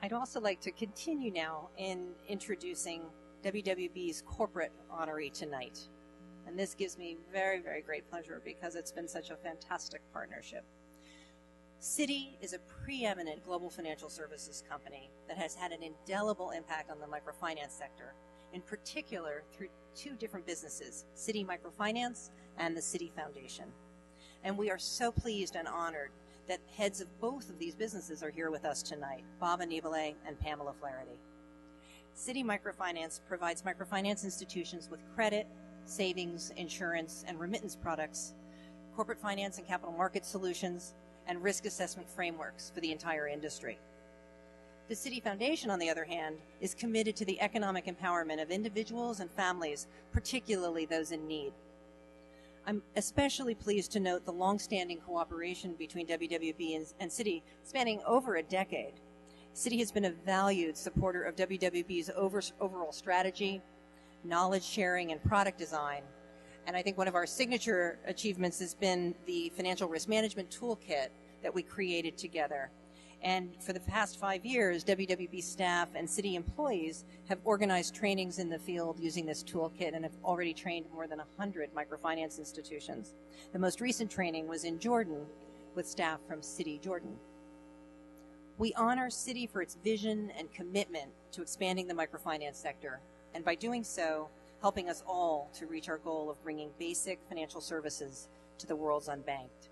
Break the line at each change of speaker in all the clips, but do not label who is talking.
I'd also like to continue now in introducing WWB's corporate honoree tonight. And this gives me very, very great pleasure because it's been such a fantastic partnership. Citi is a preeminent global financial services company that has had an indelible impact on the microfinance sector, in particular through two different businesses, Citi Microfinance and the Citi Foundation. And we are so pleased and honored that heads of both of these businesses are here with us tonight, Bob Anibale and Pamela Flaherty. Citi Microfinance provides microfinance institutions with credit, savings, insurance, and remittance products, corporate finance and capital market solutions, and risk assessment frameworks for the entire industry. The Citi Foundation, on the other hand, is committed to the economic empowerment of individuals and families, particularly those in need. I'm especially pleased to note the long-standing cooperation between WWB and Citi spanning over a decade. Citi has been a valued supporter of WWB's overall strategy, knowledge sharing, and product design. And I think one of our signature achievements has been the financial risk management toolkit that we created together. And for the past 5 years, WWB staff and Citi employees have organized trainings in the field using this toolkit and have already trained more than 100 microfinance institutions. The most recent training was in Jordan with staff from Citi Jordan. We honor Citi for its vision and commitment to expanding the microfinance sector, and by doing so, helping us all to reach our goal of bringing basic financial services to the world's unbanked.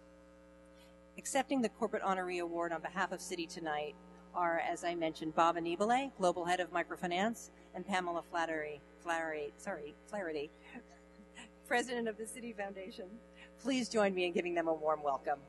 Accepting the Corporate Honoree Award on behalf of Citi tonight are, as I mentioned, Bob Anibale, Global Head of Microfinance, and Pamela Flaherty, President of the Citi Foundation. Please join me in giving them a warm welcome.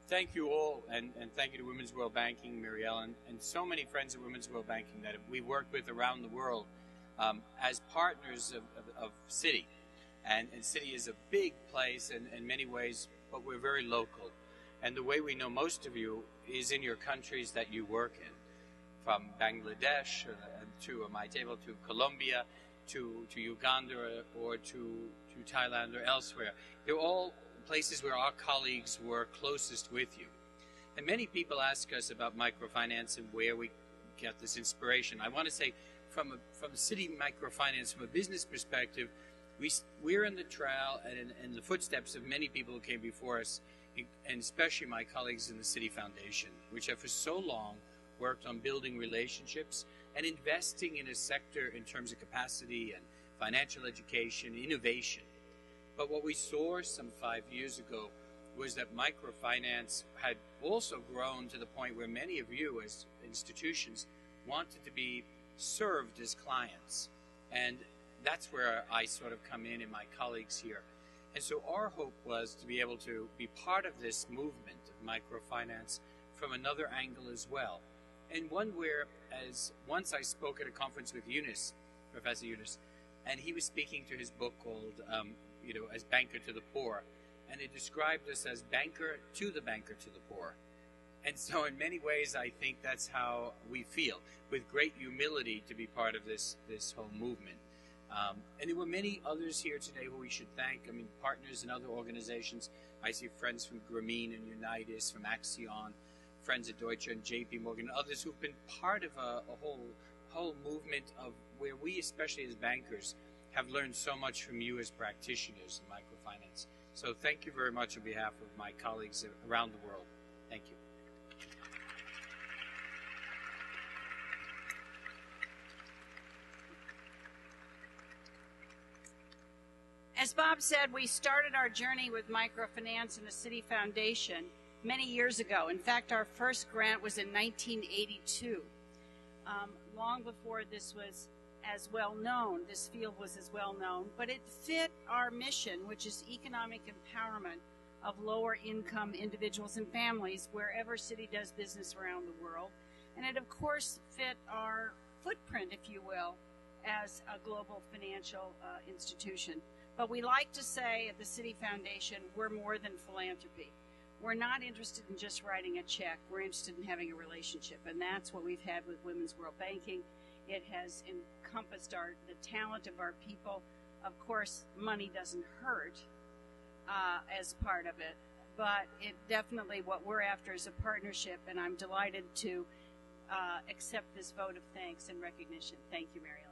Thank you all, and thank you to Women's World Banking, Mary Ellen, and so many friends of Women's World Banking that we work with around the world as partners of Citi. And Citi is a big place in many ways, but we're very local. And the way we know most of you is in your countries that you work in, from Bangladesh to my table to Colombia, to Uganda or to Thailand or elsewhere. They're all places where our colleagues were closest with you. And many people ask us about microfinance and where we get this inspiration. I want to say from Citi Microfinance, from a business perspective, we're in the trail and in the footsteps of many people who came before us, and especially my colleagues in the Citi Foundation, which have for so long worked on building relationships and investing in a sector in terms of capacity and financial education, innovation. But what we saw some 5 years ago was that microfinance had also grown to the point where many of you as institutions wanted to be served as clients. And that's where I sort of come in and my colleagues here. And so our hope was to be able to be part of this movement of microfinance from another angle as well. And one where, as once I spoke at a conference with Yunus, Professor Yunus, and he was speaking to his book called As Banker to the Poor, and it described us as banker to the poor. And so in many ways, I think that's how we feel, with great humility to be part of this whole movement. And there were many others here today who we should thank. I mean, partners in other organizations. I see friends from Grameen and Unitas, from Axion, friends at Deutsche and JP Morgan, others who've been part of a whole movement of where we, especially as bankers, have learned so much from you as practitioners in microfinance. So thank you very much on behalf of my colleagues around the world. Thank you.
As Bob said, we started our journey with microfinance and the Citi Foundation many years ago. In fact, our first grant was in 1982, long before this was as well known, this field was as well known, but it fit our mission, which is economic empowerment of lower income individuals and families wherever Citi does business around the world. And it, of course, fit our footprint, if you will, as a global financial institution. But we like to say at the Citi Foundation, we're more than philanthropy. We're not interested in just writing a check. We're interested in having a relationship, and that's what we've had with Women's World Banking. It has encompassed the talent of our people. Of course, money doesn't hurt as part of it, but it definitely, what we're after is a partnership, and I'm delighted to accept this vote of thanks and recognition. Thank you, Mary.